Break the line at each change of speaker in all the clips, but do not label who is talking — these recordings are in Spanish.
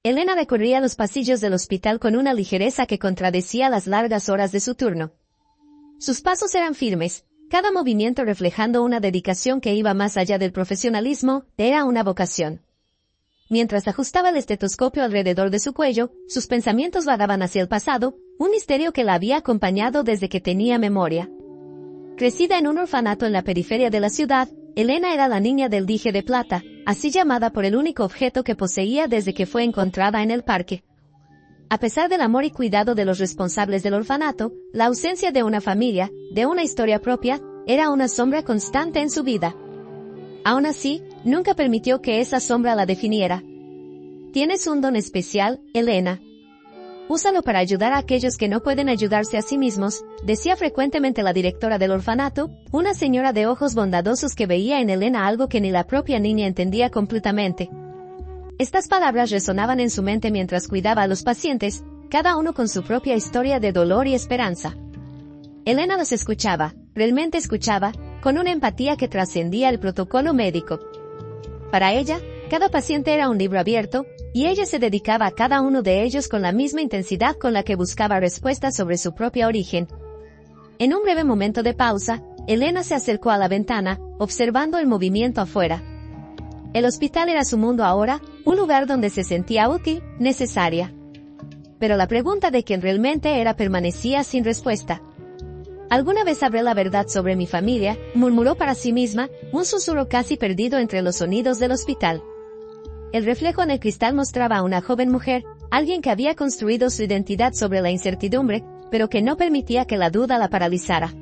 Elena recorría los pasillos del hospital con una ligereza que contradecía las largas horas de su turno. Sus pasos eran firmes, cada movimiento reflejando una dedicación que iba más allá del profesionalismo, era una vocación. Mientras ajustaba el estetoscopio alrededor de su cuello, sus pensamientos vagaban hacia el pasado, un misterio que la había acompañado desde que tenía memoria. Crecida en un orfanato en la periferia de la ciudad, Elena era la niña del dije de plata, así llamada por el único objeto que poseía desde que fue encontrada en el parque. A pesar del amor y cuidado de los responsables del orfanato, la ausencia de una familia, de una historia propia, era una sombra constante en su vida. Aún así, nunca permitió que esa sombra la definiera. Tienes un don especial, Elena. Úsalo para ayudar a aquellos que no pueden ayudarse a sí mismos, decía frecuentemente la directora del orfanato, una señora de ojos bondadosos que veía en Elena algo que ni la propia niña entendía completamente. Estas palabras resonaban en su mente mientras cuidaba a los pacientes, cada uno con su propia historia de dolor y esperanza. Elena los escuchaba, realmente escuchaba, con una empatía que trascendía el protocolo médico. Para ella, cada paciente era un libro abierto, y ella se dedicaba a cada uno de ellos con la misma intensidad con la que buscaba respuestas sobre su propio origen. En un breve momento de pausa, Elena se acercó a la ventana, observando el movimiento afuera. El hospital era su mundo ahora, un lugar donde se sentía útil, necesaria. Pero la pregunta de quién realmente era permanecía sin respuesta. «¿Alguna vez sabré la verdad sobre mi familia?», murmuró para sí misma, un susurro casi perdido entre los sonidos del hospital. El reflejo en el cristal mostraba a una joven mujer, alguien que había construido su identidad sobre la incertidumbre, pero que no permitía que la duda la paralizara.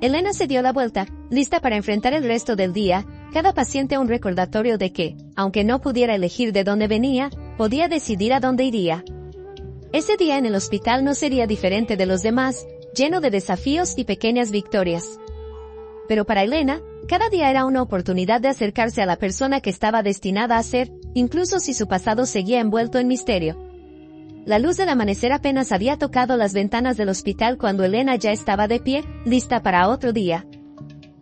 Elena se dio la vuelta, lista para enfrentar el resto del día, cada paciente un recordatorio de que, aunque no pudiera elegir de dónde venía, podía decidir a dónde iría. Ese día en el hospital no sería diferente de los demás, lleno de desafíos y pequeñas victorias. Pero para Elena, cada día era una oportunidad de acercarse a la persona que estaba destinada a ser, incluso si su pasado seguía envuelto en misterio. La luz del amanecer apenas había tocado las ventanas del hospital cuando Elena ya estaba de pie, lista para otro día.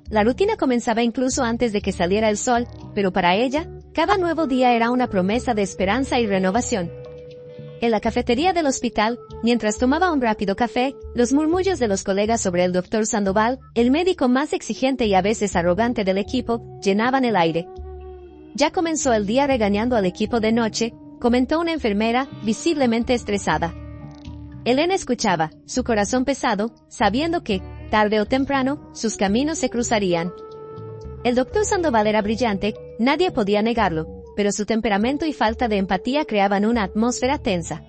La rutina comenzaba incluso antes de que saliera el sol, pero para ella, cada nuevo día era una promesa de esperanza y renovación. En la cafetería del hospital, mientras tomaba un rápido café, los murmullos de los colegas sobre el doctor Sandoval, el médico más exigente y a veces arrogante del equipo, llenaban el aire. Ya comenzó el día regañando al equipo de noche, comentó una enfermera, visiblemente estresada. Elena escuchaba, su corazón pesado, sabiendo que, tarde o temprano, sus caminos se cruzarían. El doctor Sandoval era brillante, nadie podía negarlo, pero su temperamento y falta de empatía creaban una atmósfera tensa.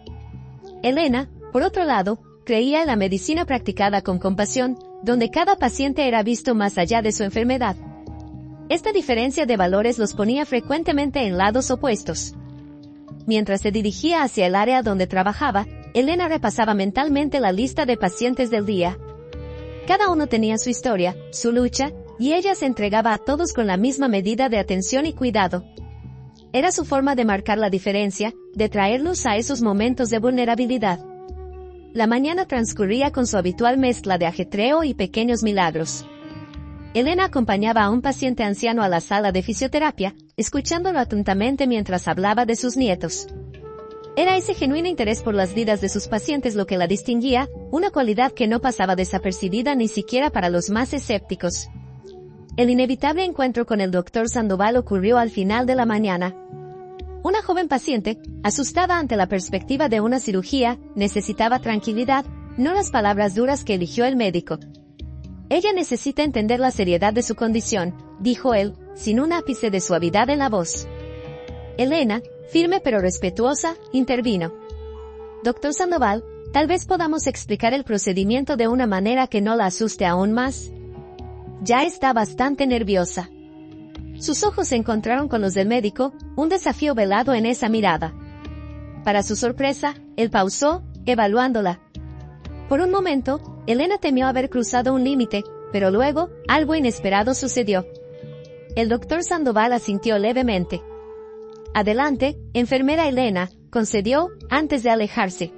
Elena, por otro lado, creía en la medicina practicada con compasión, donde cada paciente era visto más allá de su enfermedad. Esta diferencia de valores los ponía frecuentemente en lados opuestos. Mientras se dirigía hacia el área donde trabajaba, Elena repasaba mentalmente la lista de pacientes del día. Cada uno tenía su historia, su lucha, y ella se entregaba a todos con la misma medida de atención y cuidado. Era su forma de marcar la diferencia, de traerlos a esos momentos de vulnerabilidad. La mañana transcurría con su habitual mezcla de ajetreo y pequeños milagros. Elena acompañaba a un paciente anciano a la sala de fisioterapia, escuchándolo atentamente mientras hablaba de sus nietos. Era ese genuino interés por las vidas de sus pacientes lo que la distinguía, una cualidad que no pasaba desapercibida ni siquiera para los más escépticos. El inevitable encuentro con el doctor Sandoval ocurrió al final de la mañana. Una joven paciente, asustada ante la perspectiva de una cirugía, necesitaba tranquilidad, no las palabras duras que eligió el médico. Ella necesita entender la seriedad de su condición, dijo él, sin un ápice de suavidad en la voz. Elena, firme pero respetuosa, intervino. Doctor Sandoval, tal vez podamos explicar el procedimiento de una manera que no la asuste aún más. Ya está bastante nerviosa. Sus ojos se encontraron con los del médico, un desafío velado en esa mirada. Para su sorpresa, él pausó, evaluándola. Por un momento, Elena temió haber cruzado un límite, pero luego, algo inesperado sucedió. El doctor Sandoval asintió levemente. Adelante, enfermera Elena, concedió, antes de alejarse.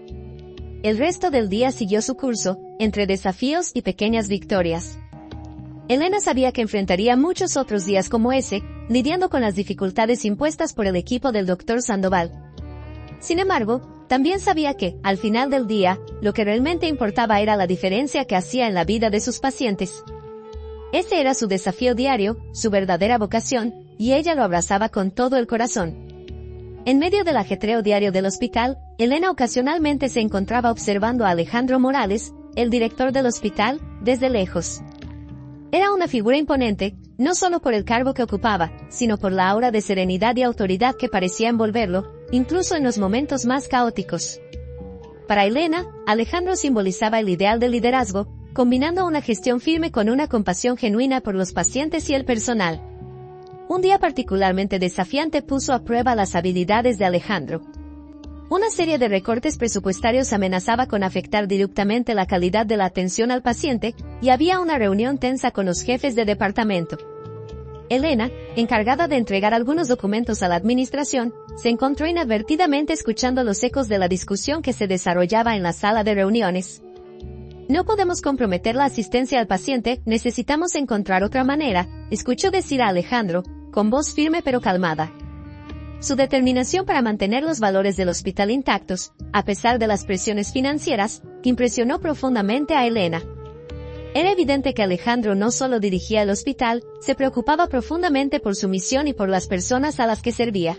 El resto del día siguió su curso, entre desafíos y pequeñas victorias. Elena sabía que enfrentaría muchos otros días como ese, lidiando con las dificultades impuestas por el equipo del doctor Sandoval. Sin embargo, también sabía que, al final del día, lo que realmente importaba era la diferencia que hacía en la vida de sus pacientes. Ese era su desafío diario, su verdadera vocación, y ella lo abrazaba con todo el corazón. En medio del ajetreo diario del hospital, Elena ocasionalmente se encontraba observando a Alejandro Morales, el director del hospital, desde lejos. Era una figura imponente, no solo por el cargo que ocupaba, sino por la aura de serenidad y autoridad que parecía envolverlo, incluso en los momentos más caóticos. Para Elena, Alejandro simbolizaba el ideal del liderazgo, combinando una gestión firme con una compasión genuina por los pacientes y el personal. Un día particularmente desafiante puso a prueba las habilidades de Alejandro. Una serie de recortes presupuestarios amenazaba con afectar directamente la calidad de la atención al paciente, y había una reunión tensa con los jefes de departamento. Elena, encargada de entregar algunos documentos a la administración, se encontró inadvertidamente escuchando los ecos de la discusión que se desarrollaba en la sala de reuniones. No podemos comprometer la asistencia al paciente, necesitamos encontrar otra manera, escuchó decir a Alejandro, con voz firme pero calmada. Su determinación para mantener los valores del hospital intactos, a pesar de las presiones financieras, impresionó profundamente a Elena. Era evidente que Alejandro no solo dirigía el hospital, se preocupaba profundamente por su misión y por las personas a las que servía.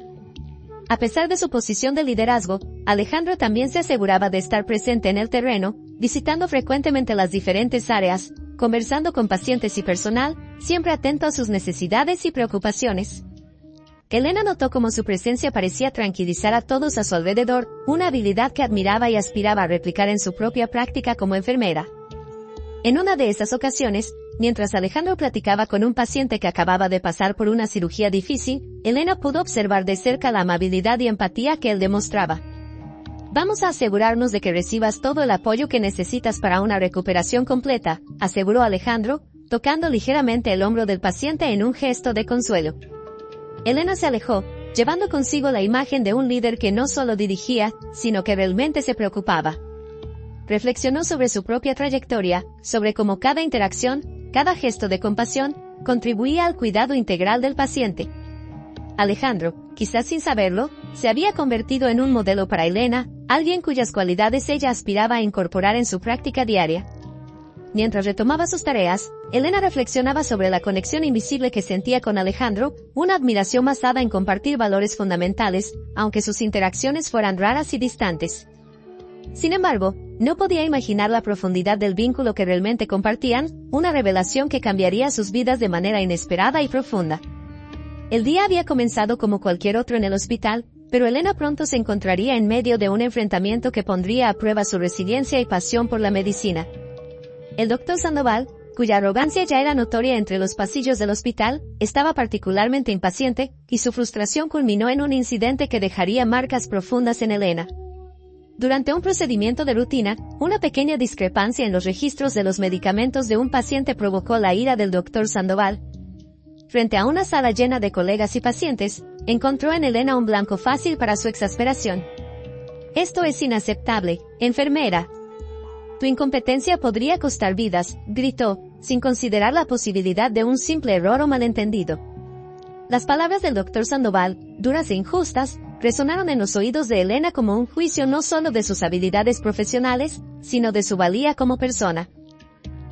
A pesar de su posición de liderazgo, Alejandro también se aseguraba de estar presente en el terreno, visitando frecuentemente las diferentes áreas, conversando con pacientes y personal, siempre atento a sus necesidades y preocupaciones. Elena notó cómo su presencia parecía tranquilizar a todos a su alrededor, una habilidad que admiraba y aspiraba a replicar en su propia práctica como enfermera. En una de esas ocasiones, mientras Alejandro platicaba con un paciente que acababa de pasar por una cirugía difícil, Elena pudo observar de cerca la amabilidad y empatía que él demostraba. Vamos a asegurarnos de que recibas todo el apoyo que necesitas para una recuperación completa, aseguró Alejandro, tocando ligeramente el hombro del paciente en un gesto de consuelo. Elena se alejó, llevando consigo la imagen de un líder que no solo dirigía, sino que realmente se preocupaba. Reflexionó sobre su propia trayectoria, sobre cómo cada interacción, cada gesto de compasión, contribuía al cuidado integral del paciente. Alejandro, quizás sin saberlo, se había convertido en un modelo para Elena, alguien cuyas cualidades ella aspiraba a incorporar en su práctica diaria. Mientras retomaba sus tareas, Elena reflexionaba sobre la conexión invisible que sentía con Alejandro, una admiración basada en compartir valores fundamentales, aunque sus interacciones fueran raras y distantes. Sin embargo, no podía imaginar la profundidad del vínculo que realmente compartían, una revelación que cambiaría sus vidas de manera inesperada y profunda. El día había comenzado como cualquier otro en el hospital, pero Elena pronto se encontraría en medio de un enfrentamiento que pondría a prueba su resiliencia y pasión por la medicina. El doctor Sandoval, cuya arrogancia ya era notoria entre los pasillos del hospital, estaba particularmente impaciente, y su frustración culminó en un incidente que dejaría marcas profundas en Elena. Durante un procedimiento de rutina, una pequeña discrepancia en los registros de los medicamentos de un paciente provocó la ira del doctor Sandoval. Frente a una sala llena de colegas y pacientes, encontró en Elena un blanco fácil para su exasperación. «Esto es inaceptable, enfermera. Tu incompetencia podría costar vidas», gritó, sin considerar la posibilidad de un simple error o malentendido. Las palabras del doctor Sandoval, duras e injustas, resonaron en los oídos de Elena como un juicio no solo de sus habilidades profesionales, sino de su valía como persona.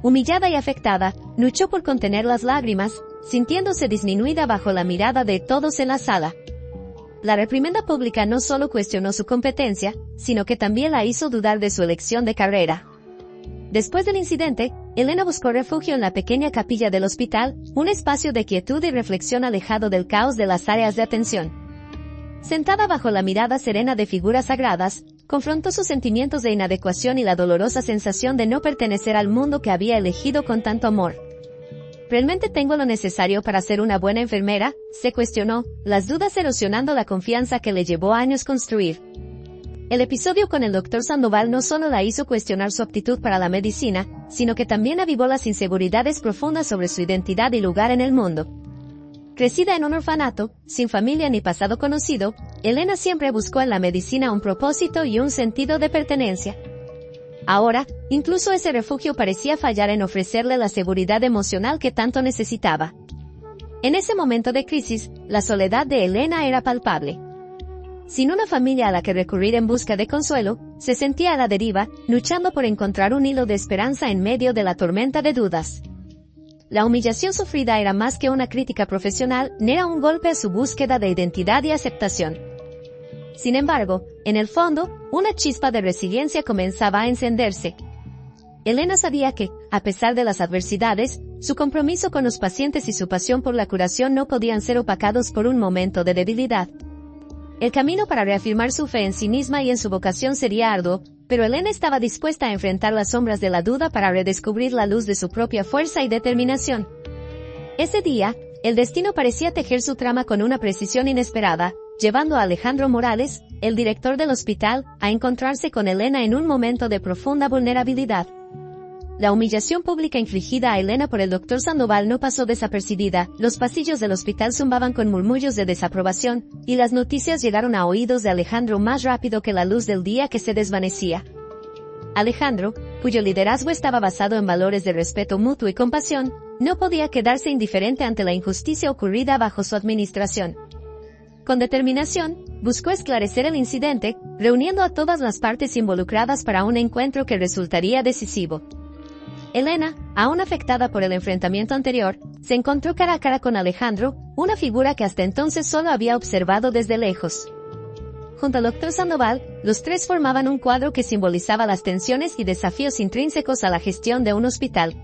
Humillada y afectada, luchó por contener las lágrimas, sintiéndose disminuida bajo la mirada de todos en la sala. La reprimenda pública no solo cuestionó su competencia, sino que también la hizo dudar de su elección de carrera. Después del incidente, Elena buscó refugio en la pequeña capilla del hospital, un espacio de quietud y reflexión alejado del caos de las áreas de atención. Sentada bajo la mirada serena de figuras sagradas, confrontó sus sentimientos de inadecuación y la dolorosa sensación de no pertenecer al mundo que había elegido con tanto amor. ¿Realmente tengo lo necesario para ser una buena enfermera?, se cuestionó, las dudas erosionando la confianza que le llevó años construir. El episodio con el doctor Sandoval no solo la hizo cuestionar su aptitud para la medicina, sino que también avivó las inseguridades profundas sobre su identidad y lugar en el mundo. Crecida en un orfanato, sin familia ni pasado conocido, Elena siempre buscó en la medicina un propósito y un sentido de pertenencia. Ahora, incluso ese refugio parecía fallar en ofrecerle la seguridad emocional que tanto necesitaba. En ese momento de crisis, la soledad de Elena era palpable. sin una familia a la que recurrir en busca de consuelo, se sentía a la deriva, luchando por encontrar un hilo de esperanza en medio de la tormenta de dudas. La humillación sufrida era más que una crítica profesional, era un golpe a su búsqueda de identidad y aceptación. Sin embargo, en el fondo, una chispa de resiliencia comenzaba a encenderse. Elena sabía que, a pesar de las adversidades, su compromiso con los pacientes y su pasión por la curación no podían ser opacados por un momento de debilidad. El camino para reafirmar su fe en sí misma y en su vocación sería arduo, pero Elena estaba dispuesta a enfrentar las sombras de la duda para redescubrir la luz de su propia fuerza y determinación. Ese día, el destino parecía tejer su trama con una precisión inesperada, llevando a Alejandro Morales, el director del hospital, a encontrarse con Elena en un momento de profunda vulnerabilidad. La humillación pública infligida a Elena por el doctor Sandoval no pasó desapercibida, los pasillos del hospital zumbaban con murmullos de desaprobación, y las noticias llegaron a oídos de Alejandro más rápido que la luz del día que se desvanecía. Alejandro, cuyo liderazgo estaba basado en valores de respeto mutuo y compasión, no podía quedarse indiferente ante la injusticia ocurrida bajo su administración. Con determinación, buscó esclarecer el incidente, reuniendo a todas las partes involucradas para un encuentro que resultaría decisivo. Elena, aún afectada por el enfrentamiento anterior, se encontró cara a cara con Alejandro, una figura que hasta entonces solo había observado desde lejos. Junto al doctor Sandoval, los tres formaban un cuadro que simbolizaba las tensiones y desafíos intrínsecos a la gestión de un hospital.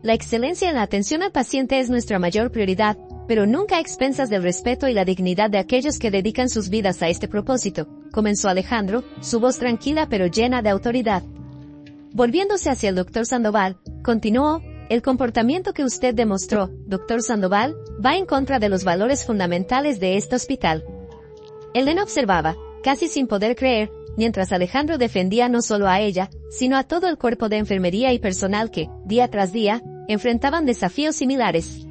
La excelencia en la atención al paciente es nuestra mayor prioridad, pero nunca a expensas del respeto y la dignidad de aquellos que dedican sus vidas a este propósito, comenzó Alejandro, su voz tranquila pero llena de autoridad. Volviéndose hacia el doctor Sandoval, continuó, el comportamiento que usted demostró, doctor Sandoval, va en contra de los valores fundamentales de este hospital. Elena observaba, casi sin poder creer, mientras Alejandro defendía no solo a ella, sino a todo el cuerpo de enfermería y personal que, día tras día, enfrentaban desafíos similares.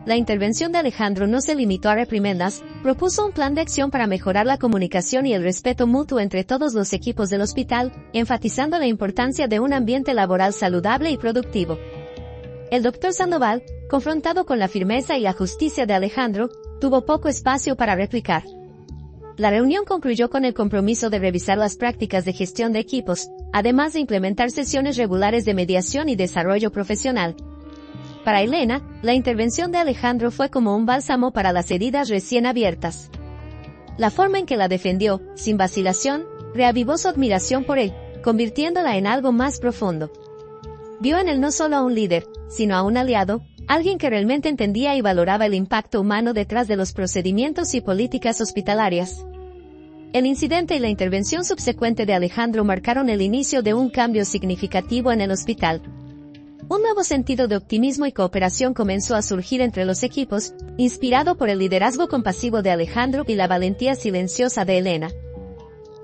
La intervención de Alejandro no se limitó a reprimendas, propuso un plan de acción para mejorar la comunicación y el respeto mutuo entre todos los equipos del hospital, enfatizando la importancia de un ambiente laboral saludable y productivo. El doctor Sandoval, confrontado con la firmeza y la justicia de Alejandro, tuvo poco espacio para replicar. La reunión concluyó con el compromiso de revisar las prácticas de gestión de equipos, además de implementar sesiones regulares de mediación y desarrollo profesional. Para Elena, la intervención de Alejandro fue como un bálsamo para las heridas recién abiertas. La forma en que la defendió, sin vacilación, reavivó su admiración por él, convirtiéndola en algo más profundo. Vio en él no solo a un líder, sino a un aliado, alguien que realmente entendía y valoraba el impacto humano detrás de los procedimientos y políticas hospitalarias. El incidente y la intervención subsecuente de Alejandro marcaron el inicio de un cambio significativo en el hospital. Un nuevo sentido de optimismo y cooperación comenzó a surgir entre los equipos, inspirado por el liderazgo compasivo de Alejandro y la valentía silenciosa de Elena.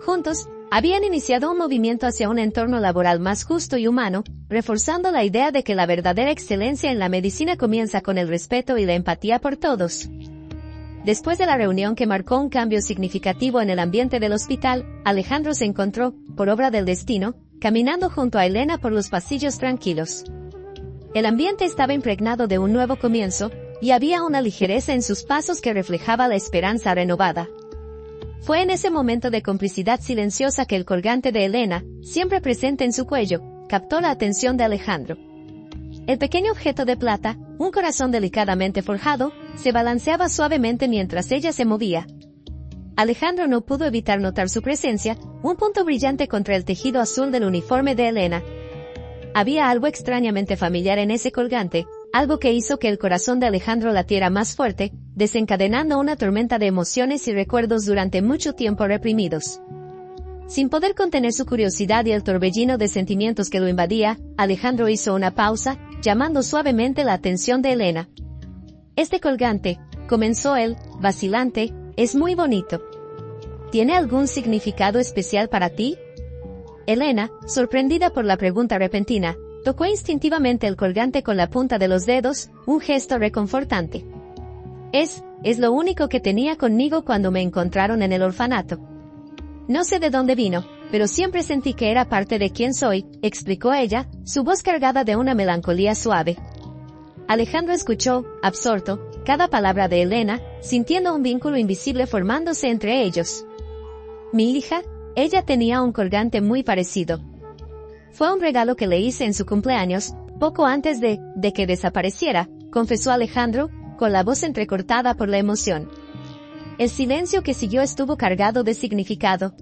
Juntos, habían iniciado un movimiento hacia un entorno laboral más justo y humano, reforzando la idea de que la verdadera excelencia en la medicina comienza con el respeto y la empatía por todos. Después de la reunión que marcó un cambio significativo en el ambiente del hospital, Alejandro se encontró, por obra del destino, caminando junto a Elena por los pasillos tranquilos. El ambiente estaba impregnado de un nuevo comienzo, y había una ligereza en sus pasos que reflejaba la esperanza renovada. Fue en ese momento de complicidad silenciosa que el colgante de Elena, siempre presente en su cuello, captó la atención de Alejandro. El pequeño objeto de plata, un corazón delicadamente forjado, se balanceaba suavemente mientras ella se movía. Alejandro no pudo evitar notar su presencia, un punto brillante contra el tejido azul del uniforme de Elena. Había algo extrañamente familiar en ese colgante, algo que hizo que el corazón de Alejandro latiera más fuerte, desencadenando una tormenta de emociones y recuerdos durante mucho tiempo reprimidos. Sin poder contener su curiosidad y el torbellino de sentimientos que lo invadía, Alejandro hizo una pausa, llamando suavemente la atención de Elena. «Este colgante», comenzó él, vacilante, «es muy bonito. ¿Tiene algún significado especial para ti?» Elena, sorprendida por la pregunta repentina, tocó instintivamente el colgante con la punta de los dedos, un gesto reconfortante. Es lo único que tenía conmigo cuando me encontraron en el orfanato. No sé de dónde vino, pero siempre sentí que era parte de quién soy, explicó ella, su voz cargada de una melancolía suave. Alejandro escuchó, absorto, cada palabra de Elena, sintiendo un vínculo invisible formándose entre ellos. Mi hija, ella tenía un colgante muy parecido. Fue un regalo que le hice en su cumpleaños, poco antes de que desapareciera, confesó Alejandro, con la voz entrecortada por la emoción. El silencio que siguió estuvo cargado de significado.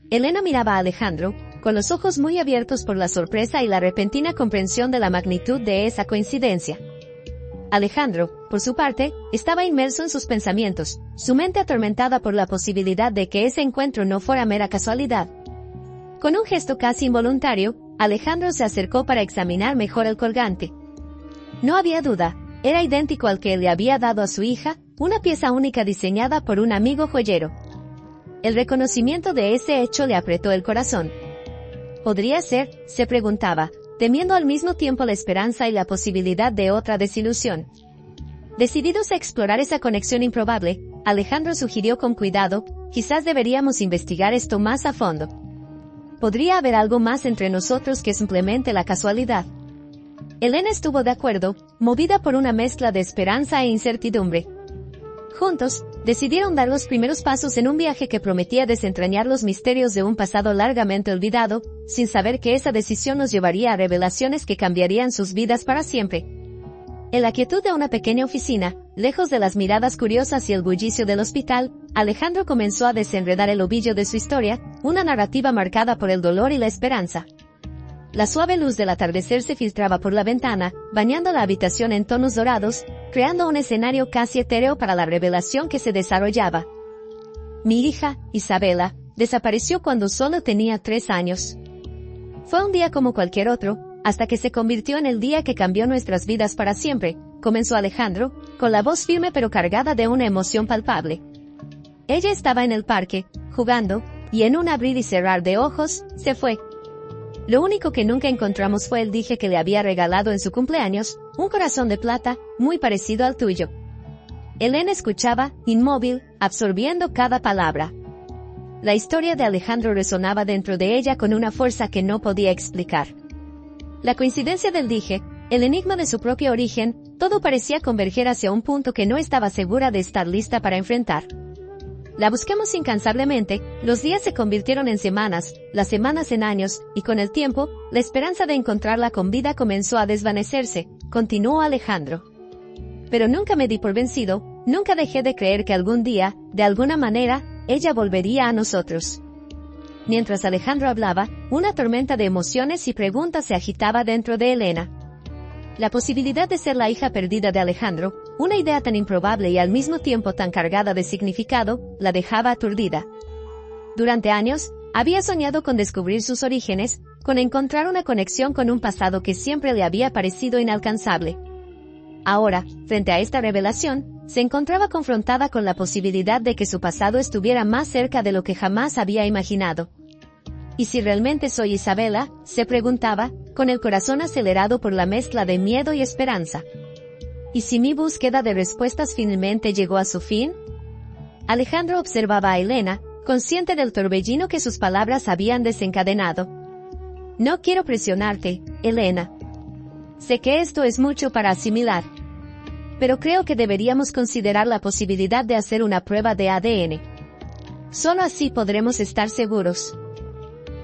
Elena miraba a Alejandro, con los ojos muy abiertos por la sorpresa y la repentina comprensión de la magnitud de esa coincidencia. Alejandro, por su parte, estaba inmerso en sus pensamientos, su mente atormentada por la posibilidad de que ese encuentro no fuera mera casualidad. Con un gesto casi involuntario, Alejandro se acercó para examinar mejor el colgante. No había duda, era idéntico al que le había dado a su hija, una pieza única diseñada por un amigo joyero. El reconocimiento de ese hecho le apretó el corazón. ¿Podría ser?, se preguntaba, temiendo al mismo tiempo la esperanza y la posibilidad de otra desilusión. Decididos a explorar esa conexión improbable, Alejandro sugirió con cuidado, quizás deberíamos investigar esto más a fondo. ¿Podría haber algo más entre nosotros que simplemente la casualidad? Elena estuvo de acuerdo, movida por una mezcla de esperanza e incertidumbre. Juntos, decidieron dar los primeros pasos en un viaje que prometía desentrañar los misterios de un pasado largamente olvidado, sin saber que esa decisión nos llevaría a revelaciones que cambiarían sus vidas para siempre. En la quietud de una pequeña oficina, lejos de las miradas curiosas y el bullicio del hospital, Alejandro comenzó a desenredar el ovillo de su historia, una narrativa marcada por el dolor y la esperanza. La suave luz del atardecer se filtraba por la ventana, bañando la habitación en tonos dorados, creando un escenario casi etéreo para la revelación que se desarrollaba. Mi hija, Isabela, desapareció cuando solo tenía 3 años. Fue un día como cualquier otro, hasta que se convirtió en el día que cambió nuestras vidas para siempre, comenzó Alejandro, con la voz firme pero cargada de una emoción palpable. Ella estaba en el parque, jugando, y en un abrir y cerrar de ojos, se fue. Lo único que nunca encontramos fue el dije que le había regalado en su cumpleaños, un corazón de plata, muy parecido al tuyo. Elena escuchaba, inmóvil, absorbiendo cada palabra. La historia de Alejandro resonaba dentro de ella con una fuerza que no podía explicar. La coincidencia del dije, el enigma de su propio origen, todo parecía converger hacia un punto que no estaba segura de estar lista para enfrentar. La buscamos incansablemente, los días se convirtieron en semanas, las semanas en años, y con el tiempo, la esperanza de encontrarla con vida comenzó a desvanecerse, continuó Alejandro. Pero nunca me di por vencido, nunca dejé de creer que algún día, de alguna manera, ella volvería a nosotros. Mientras Alejandro hablaba, una tormenta de emociones y preguntas se agitaba dentro de Elena. La posibilidad de ser la hija perdida de Alejandro, una idea tan improbable y al mismo tiempo tan cargada de significado, la dejaba aturdida. Durante años, había soñado con descubrir sus orígenes, con encontrar una conexión con un pasado que siempre le había parecido inalcanzable. Ahora, frente a esta revelación, se encontraba confrontada con la posibilidad de que su pasado estuviera más cerca de lo que jamás había imaginado. ¿Y si realmente soy Isabela?, se preguntaba, con el corazón acelerado por la mezcla de miedo y esperanza. ¿Y si mi búsqueda de respuestas finalmente llegó a su fin? Alejandro observaba a Elena, consciente del torbellino que sus palabras habían desencadenado. No quiero presionarte, Elena. Sé que esto es mucho para asimilar. Pero creo que deberíamos considerar la posibilidad de hacer una prueba de ADN. Solo así podremos estar seguros.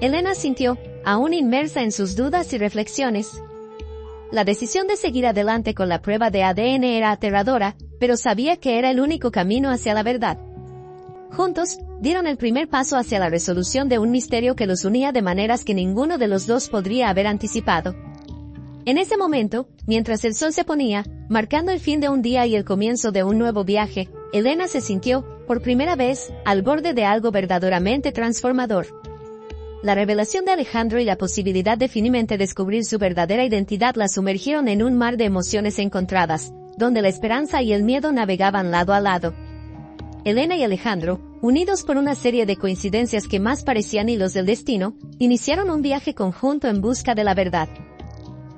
Elena sintió, aún inmersa en sus dudas y reflexiones. La decisión de seguir adelante con la prueba de ADN era aterradora, pero sabía que era el único camino hacia la verdad. Juntos, dieron el primer paso hacia la resolución de un misterio que los unía de maneras que ninguno de los dos podría haber anticipado. En ese momento, mientras el sol se ponía, marcando el fin de un día y el comienzo de un nuevo viaje, Elena se sintió, por primera vez, al borde de algo verdaderamente transformador. La revelación de Alejandro y la posibilidad de finalmente descubrir su verdadera identidad la sumergieron en un mar de emociones encontradas, donde la esperanza y el miedo navegaban lado a lado. Elena y Alejandro, unidos por una serie de coincidencias que más parecían hilos del destino, iniciaron un viaje conjunto en busca de la verdad.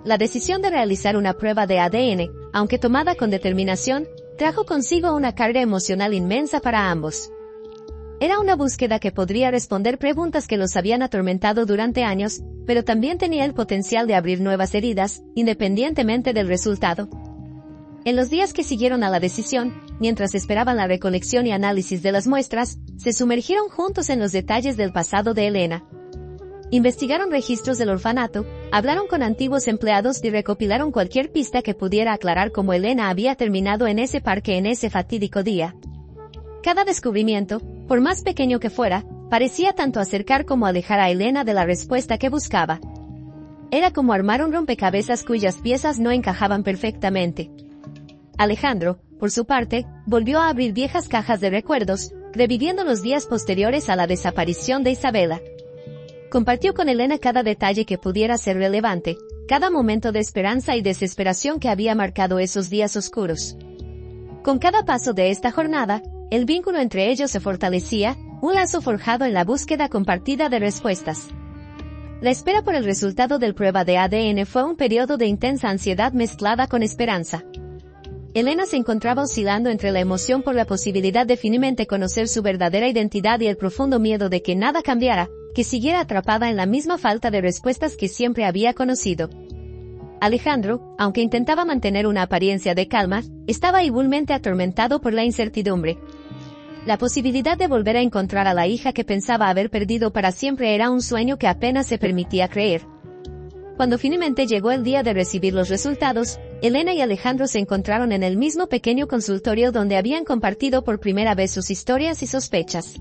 La decisión de realizar una prueba de ADN, aunque tomada con determinación, trajo consigo una carga emocional inmensa para ambos. Era una búsqueda que podría responder preguntas que los habían atormentado durante años, pero también tenía el potencial de abrir nuevas heridas, independientemente del resultado. En los días que siguieron a la decisión, mientras esperaban la recolección y análisis de las muestras, se sumergieron juntos en los detalles del pasado de Elena. Investigaron registros del orfanato, hablaron con antiguos empleados y recopilaron cualquier pista que pudiera aclarar cómo Elena había terminado en ese parque en ese fatídico día. Cada descubrimiento, por más pequeño que fuera, parecía tanto acercar como alejar a Elena de la respuesta que buscaba. Era como armar un rompecabezas cuyas piezas no encajaban perfectamente. Alejandro, por su parte, volvió a abrir viejas cajas de recuerdos, reviviendo los días posteriores a la desaparición de Isabela. Compartió con Elena cada detalle que pudiera ser relevante, cada momento de esperanza y desesperación que había marcado esos días oscuros. Con cada paso de esta jornada, el vínculo entre ellos se fortalecía, un lazo forjado en la búsqueda compartida de respuestas. La espera por el resultado del prueba de ADN fue un periodo de intensa ansiedad mezclada con esperanza. Elena se encontraba oscilando entre la emoción por la posibilidad de finalmente conocer su verdadera identidad y el profundo miedo de que nada cambiara, que siguiera atrapada en la misma falta de respuestas que siempre había conocido. Alejandro, aunque intentaba mantener una apariencia de calma, estaba igualmente atormentado por la incertidumbre. La posibilidad de volver a encontrar a la hija que pensaba haber perdido para siempre era un sueño que apenas se permitía creer. Cuando finalmente llegó el día de recibir los resultados, Elena y Alejandro se encontraron en el mismo pequeño consultorio donde habían compartido por primera vez sus historias y sospechas.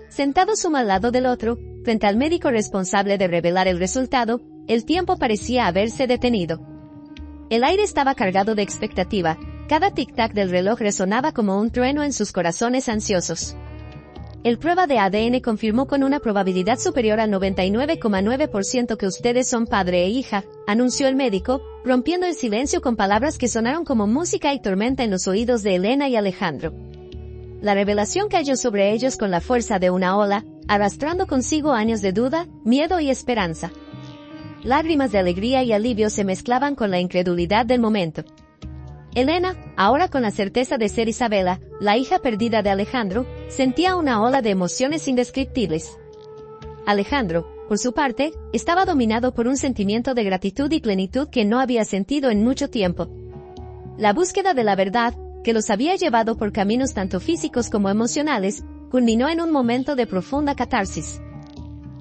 Sentados uno al lado del otro, frente al médico responsable de revelar el resultado, el tiempo parecía haberse detenido. El aire estaba cargado de expectativa, cada tic-tac del reloj resonaba como un trueno en sus corazones ansiosos. El prueba de ADN confirmó con una probabilidad superior al 99,9% que ustedes son padre e hija, anunció el médico, rompiendo el silencio con palabras que sonaron como música y tormenta en los oídos de Elena y Alejandro. La revelación cayó sobre ellos con la fuerza de una ola, arrastrando consigo años de duda, miedo y esperanza. Lágrimas de alegría y alivio se mezclaban con la incredulidad del momento. Elena, ahora con la certeza de ser Isabela, la hija perdida de Alejandro, sentía una ola de emociones indescriptibles. Alejandro, por su parte, estaba dominado por un sentimiento de gratitud y plenitud que no había sentido en mucho tiempo. La búsqueda de la verdad, que los había llevado por caminos tanto físicos como emocionales, culminó en un momento de profunda catarsis.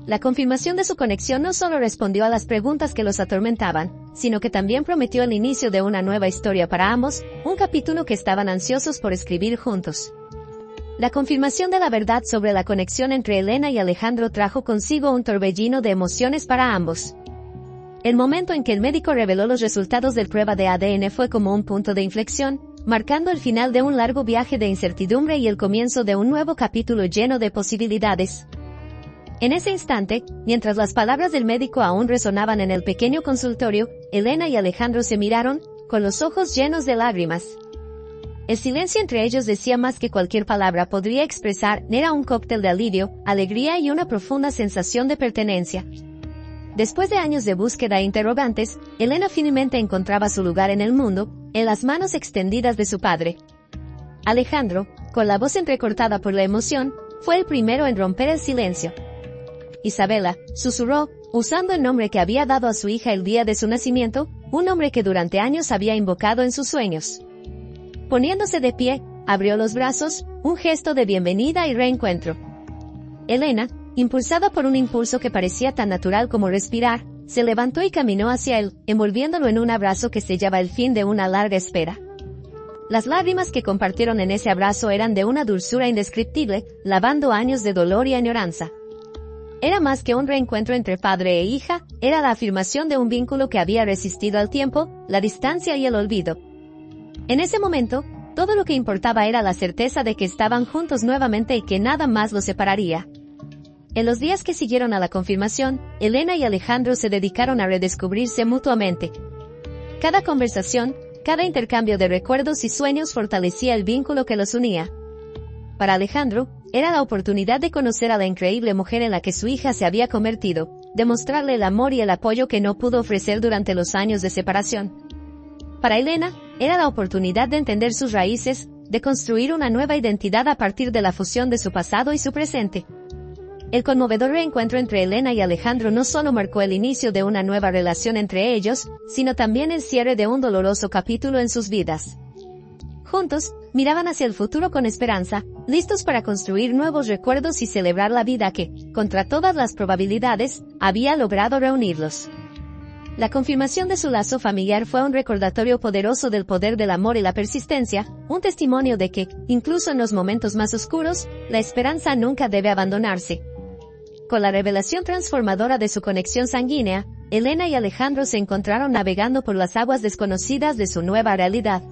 La confirmación de su conexión no solo respondió a las preguntas que los atormentaban, sino que también prometió el inicio de una nueva historia para ambos, un capítulo que estaban ansiosos por escribir juntos. La confirmación de la verdad sobre la conexión entre Elena y Alejandro trajo consigo un torbellino de emociones para ambos. El momento en que el médico reveló los resultados del prueba de ADN fue como un punto de inflexión, marcando el final de un largo viaje de incertidumbre y el comienzo de un nuevo capítulo lleno de posibilidades. En ese instante, mientras las palabras del médico aún resonaban en el pequeño consultorio, Elena y Alejandro se miraron, con los ojos llenos de lágrimas. El silencio entre ellos decía más que cualquier palabra podría expresar, era un cóctel de alivio, alegría y una profunda sensación de pertenencia. Después de años de búsqueda e interrogantes, Elena finalmente encontraba su lugar en el mundo, en las manos extendidas de su padre. Alejandro, con la voz entrecortada por la emoción, fue el primero en romper el silencio. Isabela, susurró, usando el nombre que había dado a su hija el día de su nacimiento, un nombre que durante años había invocado en sus sueños. Poniéndose de pie, abrió los brazos, un gesto de bienvenida y reencuentro. Elena, impulsada por un impulso que parecía tan natural como respirar, se levantó y caminó hacia él, envolviéndolo en un abrazo que sellaba el fin de una larga espera. Las lágrimas que compartieron en ese abrazo eran de una dulzura indescriptible, lavando años de dolor y añoranza. Era más que un reencuentro entre padre e hija, era la afirmación de un vínculo que había resistido al tiempo, la distancia y el olvido. En ese momento, todo lo que importaba era la certeza de que estaban juntos nuevamente y que nada más los separaría. En los días que siguieron a la confirmación, Elena y Alejandro se dedicaron a redescubrirse mutuamente. Cada conversación, cada intercambio de recuerdos y sueños fortalecía el vínculo que los unía. Para Alejandro, era la oportunidad de conocer a la increíble mujer en la que su hija se había convertido, de mostrarle el amor y el apoyo que no pudo ofrecer durante los años de separación. Para Elena, era la oportunidad de entender sus raíces, de construir una nueva identidad a partir de la fusión de su pasado y su presente. El conmovedor reencuentro entre Elena y Alejandro no solo marcó el inicio de una nueva relación entre ellos, sino también el cierre de un doloroso capítulo en sus vidas. Juntos, miraban hacia el futuro con esperanza, listos para construir nuevos recuerdos y celebrar la vida que, contra todas las probabilidades, había logrado reunirlos. La confirmación de su lazo familiar fue un recordatorio poderoso del poder del amor y la persistencia, un testimonio de que, incluso en los momentos más oscuros, la esperanza nunca debe abandonarse. Con la revelación transformadora de su conexión sanguínea, Elena y Alejandro se encontraron navegando por las aguas desconocidas de su nueva realidad.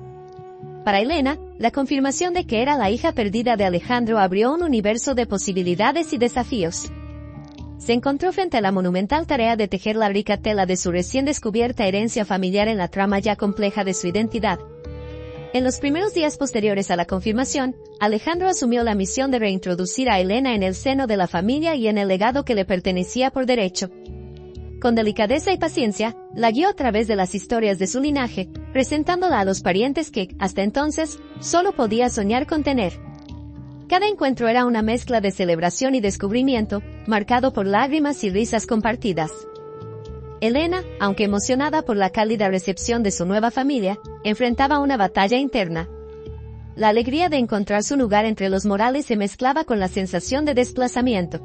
Para Elena, la confirmación de que era la hija perdida de Alejandro abrió un universo de posibilidades y desafíos. Se encontró frente a la monumental tarea de tejer la rica tela de su recién descubierta herencia familiar en la trama ya compleja de su identidad. En los primeros días posteriores a la confirmación, Alejandro asumió la misión de reintroducir a Elena en el seno de la familia y en el legado que le pertenecía por derecho. Con delicadeza y paciencia, la guió a través de las historias de su linaje, presentándola a los parientes que, hasta entonces, solo podía soñar con tener. Cada encuentro era una mezcla de celebración y descubrimiento, marcado por lágrimas y risas compartidas. Elena, aunque emocionada por la cálida recepción de su nueva familia, enfrentaba una batalla interna. La alegría de encontrar su lugar entre los Morales se mezclaba con la sensación de desplazamiento.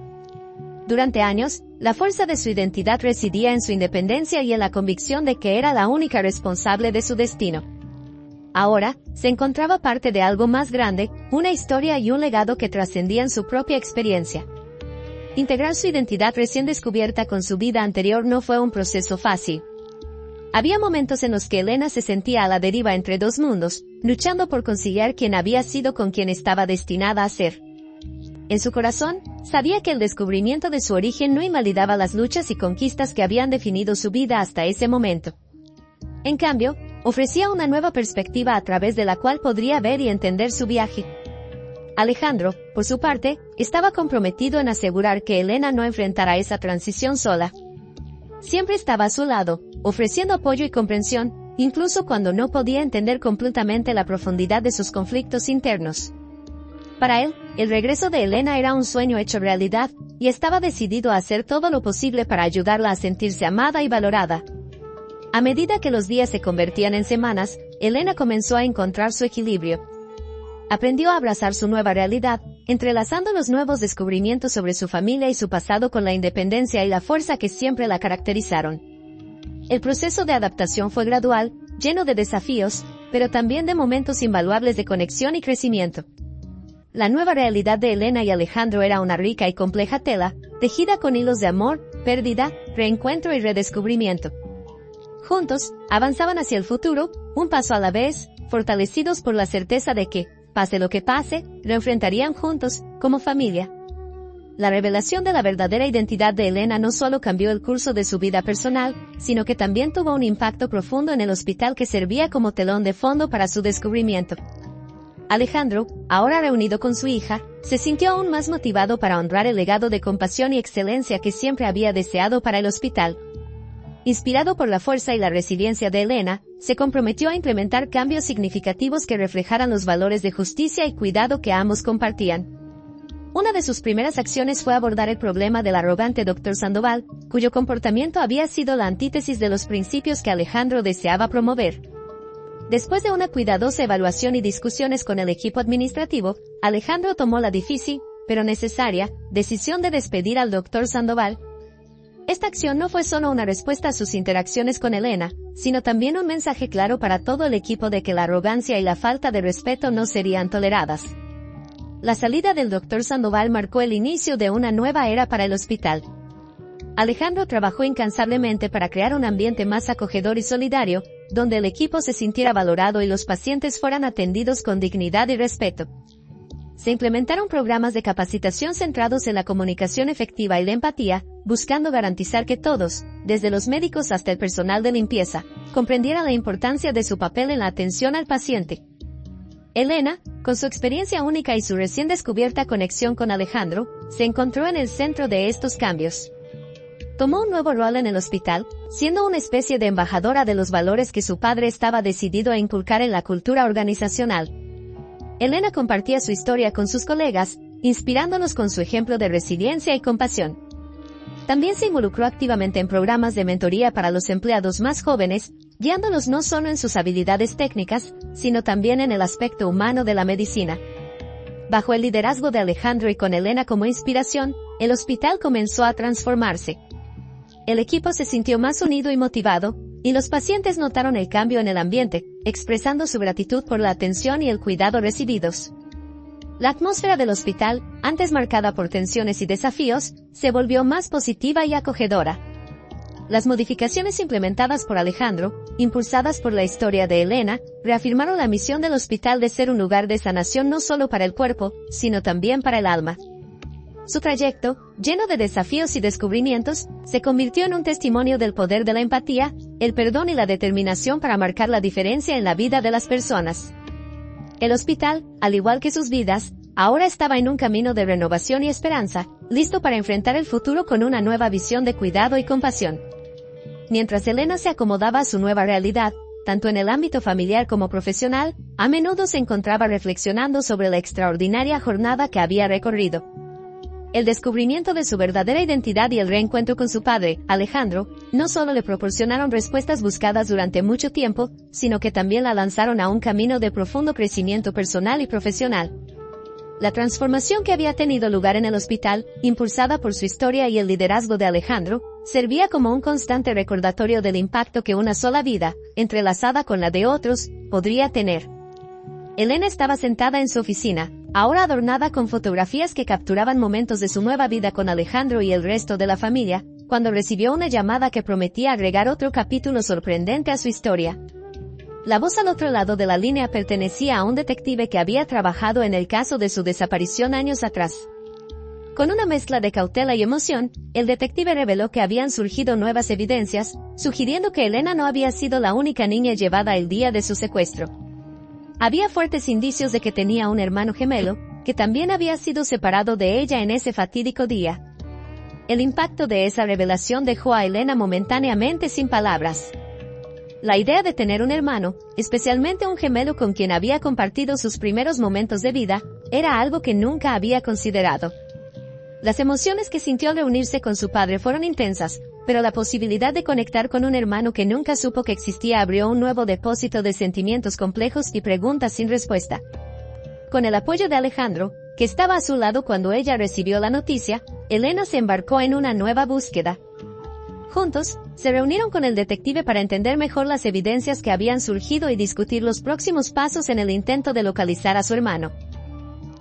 Durante años, la fuerza de su identidad residía en su independencia y en la convicción de que era la única responsable de su destino. Ahora, se encontraba parte de algo más grande, una historia y un legado que trascendían su propia experiencia. Integrar su identidad recién descubierta con su vida anterior no fue un proceso fácil. Había momentos en los que Elena se sentía a la deriva entre dos mundos, luchando por conciliar quién había sido con quien estaba destinada a ser. En su corazón, sabía que el descubrimiento de su origen no invalidaba las luchas y conquistas que habían definido su vida hasta ese momento. En cambio, ofrecía una nueva perspectiva a través de la cual podría ver y entender su viaje. Alejandro, por su parte, estaba comprometido en asegurar que Elena no enfrentara esa transición sola. Siempre estaba a su lado, ofreciendo apoyo y comprensión, incluso cuando no podía entender completamente la profundidad de sus conflictos internos. Para él, el regreso de Elena era un sueño hecho realidad, y estaba decidido a hacer todo lo posible para ayudarla a sentirse amada y valorada. A medida que los días se convertían en semanas, Elena comenzó a encontrar su equilibrio. Aprendió a abrazar su nueva realidad, entrelazando los nuevos descubrimientos sobre su familia y su pasado con la independencia y la fuerza que siempre la caracterizaron. El proceso de adaptación fue gradual, lleno de desafíos, pero también de momentos invaluables de conexión y crecimiento. La nueva realidad de Elena y Alejandro era una rica y compleja tela, tejida con hilos de amor, pérdida, reencuentro y redescubrimiento. Juntos, avanzaban hacia el futuro, un paso a la vez, fortalecidos por la certeza de que, pase lo que pase, lo enfrentarían juntos, como familia. La revelación de la verdadera identidad de Elena no solo cambió el curso de su vida personal, sino que también tuvo un impacto profundo en el hospital que servía como telón de fondo para su descubrimiento. Alejandro, ahora reunido con su hija, se sintió aún más motivado para honrar el legado de compasión y excelencia que siempre había deseado para el hospital. Inspirado por la fuerza y la resiliencia de Elena, se comprometió a implementar cambios significativos que reflejaran los valores de justicia y cuidado que ambos compartían. Una de sus primeras acciones fue abordar el problema del arrogante Dr. Sandoval, cuyo comportamiento había sido la antítesis de los principios que Alejandro deseaba promover. Después de una cuidadosa evaluación y discusiones con el equipo administrativo, Alejandro tomó la difícil, pero necesaria, decisión de despedir al Dr. Sandoval. Esta acción no fue solo una respuesta a sus interacciones con Elena, sino también un mensaje claro para todo el equipo de que la arrogancia y la falta de respeto no serían toleradas. La salida del Dr. Sandoval marcó el inicio de una nueva era para el hospital. Alejandro trabajó incansablemente para crear un ambiente más acogedor y solidario, donde el equipo se sintiera valorado y los pacientes fueran atendidos con dignidad y respeto. Se implementaron programas de capacitación centrados en la comunicación efectiva y la empatía, buscando garantizar que todos, desde los médicos hasta el personal de limpieza, comprendieran la importancia de su papel en la atención al paciente. Elena, con su experiencia única y su recién descubierta conexión con Alejandro, se encontró en el centro de estos cambios. Tomó un nuevo rol en el hospital, siendo una especie de embajadora de los valores que su padre estaba decidido a inculcar en la cultura organizacional. Elena compartía su historia con sus colegas, inspirándonos con su ejemplo de resiliencia y compasión. También se involucró activamente en programas de mentoría para los empleados más jóvenes, guiándolos no solo en sus habilidades técnicas, sino también en el aspecto humano de la medicina. Bajo el liderazgo de Alejandro y con Elena como inspiración, el hospital comenzó a transformarse. El equipo se sintió más unido y motivado, y los pacientes notaron el cambio en el ambiente, expresando su gratitud por la atención y el cuidado recibidos. La atmósfera del hospital, antes marcada por tensiones y desafíos, se volvió más positiva y acogedora. Las modificaciones implementadas por Alejandro, impulsadas por la historia de Elena, reafirmaron la misión del hospital de ser un lugar de sanación no solo para el cuerpo, sino también para el alma. Su trayecto, lleno de desafíos y descubrimientos, se convirtió en un testimonio del poder de la empatía, el perdón y la determinación para marcar la diferencia en la vida de las personas. El hospital, al igual que sus vidas, ahora estaba en un camino de renovación y esperanza, listo para enfrentar el futuro con una nueva visión de cuidado y compasión. Mientras Elena se acomodaba a su nueva realidad, tanto en el ámbito familiar como profesional, a menudo se encontraba reflexionando sobre la extraordinaria jornada que había recorrido. El descubrimiento de su verdadera identidad y el reencuentro con su padre, Alejandro, no solo le proporcionaron respuestas buscadas durante mucho tiempo, sino que también la lanzaron a un camino de profundo crecimiento personal y profesional. La transformación que había tenido lugar en el hospital, impulsada por su historia y el liderazgo de Alejandro, servía como un constante recordatorio del impacto que una sola vida, entrelazada con la de otros, podría tener. Elena estaba sentada en su oficina, ahora adornada con fotografías que capturaban momentos de su nueva vida con Alejandro y el resto de la familia, cuando recibió una llamada que prometía agregar otro capítulo sorprendente a su historia. La voz al otro lado de la línea pertenecía a un detective que había trabajado en el caso de su desaparición años atrás. Con una mezcla de cautela y emoción, el detective reveló que habían surgido nuevas evidencias, sugiriendo que Elena no había sido la única niña llevada el día de su secuestro. Había fuertes indicios de que tenía un hermano gemelo, que también había sido separado de ella en ese fatídico día. El impacto de esa revelación dejó a Elena momentáneamente sin palabras. La idea de tener un hermano, especialmente un gemelo con quien había compartido sus primeros momentos de vida, era algo que nunca había considerado. Las emociones que sintió al reunirse con su padre fueron intensas, pero la posibilidad de conectar con un hermano que nunca supo que existía abrió un nuevo depósito de sentimientos complejos y preguntas sin respuesta. Con el apoyo de Alejandro, que estaba a su lado cuando ella recibió la noticia, Elena se embarcó en una nueva búsqueda. Juntos, se reunieron con el detective para entender mejor las evidencias que habían surgido y discutir los próximos pasos en el intento de localizar a su hermano.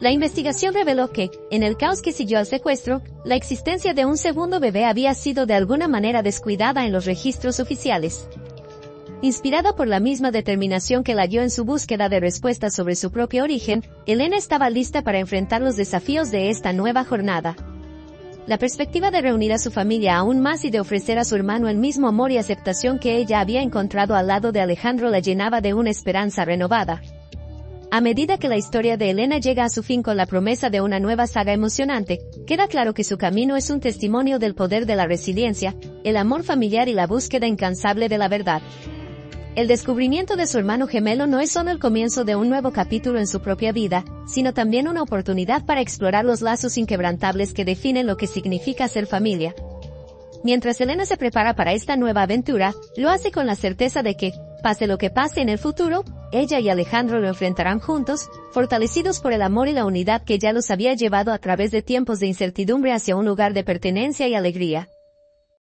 La investigación reveló que, en el caos que siguió al secuestro, la existencia de un segundo bebé había sido de alguna manera descuidada en los registros oficiales. Inspirada por la misma determinación que la guió en su búsqueda de respuestas sobre su propio origen, Elena estaba lista para enfrentar los desafíos de esta nueva jornada. La perspectiva de reunir a su familia aún más y de ofrecer a su hermano el mismo amor y aceptación que ella había encontrado al lado de Alejandro la llenaba de una esperanza renovada. A medida que la historia de Elena llega a su fin con la promesa de una nueva saga emocionante, queda claro que su camino es un testimonio del poder de la resiliencia, el amor familiar y la búsqueda incansable de la verdad. El descubrimiento de su hermano gemelo no es solo el comienzo de un nuevo capítulo en su propia vida, sino también una oportunidad para explorar los lazos inquebrantables que definen lo que significa ser familia. Mientras Elena se prepara para esta nueva aventura, lo hace con la certeza de que, pase lo que pase en el futuro, ella y Alejandro lo enfrentarán juntos, fortalecidos por el amor y la unidad que ya los había llevado a través de tiempos de incertidumbre hacia un lugar de pertenencia y alegría.